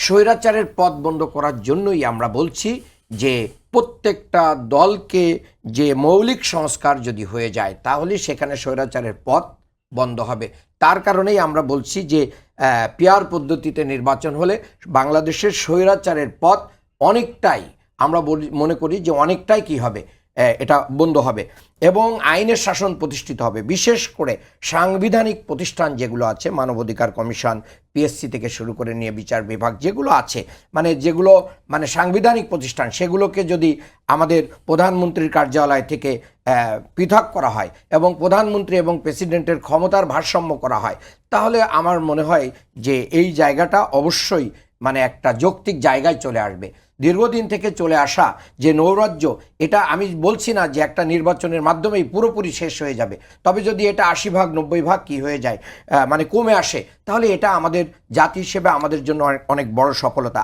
স্বৈরাচারের পথ বন্ধ করার জন্যই আমরা বলছি যে প্রত্যেকটা দলকে যে মৌলিক সংস্কার যদি হয়ে যায় তাহলে সেখানে স্বৈরাচারের পথ বন্ধ হবে। তার কারণেই আমরা বলছি যে পিয়ার পদ্ধতিতে নির্বাচন হলে বাংলাদেশের স্বৈরাচারের পথ অনেকটাই, আমরা মনে করি যে অনেকটাই কি হবে, এটা বন্ধ হবে এবং আইনের শাসন প্রতিষ্ঠিত হবে। বিশেষ করে সাংবিধানিক প্রতিষ্ঠান যেগুলো আছে, মানবাধিকার কমিশন, পিএসসি থেকে শুরু করে নিয়ে বিচার বিভাগ যেগুলো আছে, যেগুলো সাংবিধানিক প্রতিষ্ঠান, সেগুলোকে যদি আমাদের প্রধানমন্ত্রীর কার্যালয় থেকে পৃথক করা হয় এবং প্রধানমন্ত্রী এবং প্রেসিডেন্টের ক্ষমতার ভারসাম্য করা হয়, তাহলে আমার মনে হয় যে এই জায়গাটা অবশ্যই একটা যৌক্তিক জায়গায় চলে আসবে। দীর্ঘদিন থেকে চলে আসা যে নৈরাজ্য, এটা আমি বলছি না যে একটা নির্বাচনের মাধ্যমেই পুরোপুরি শেষ হয়ে যাবে, তবে যদি এটা 80 ভাগ 90 ভাগ কি হয়ে যায়, কমে আসে, তাহলে এটা আমাদের জাতি হিসেবে আমাদের জন্য অনেক বড় সফলতা।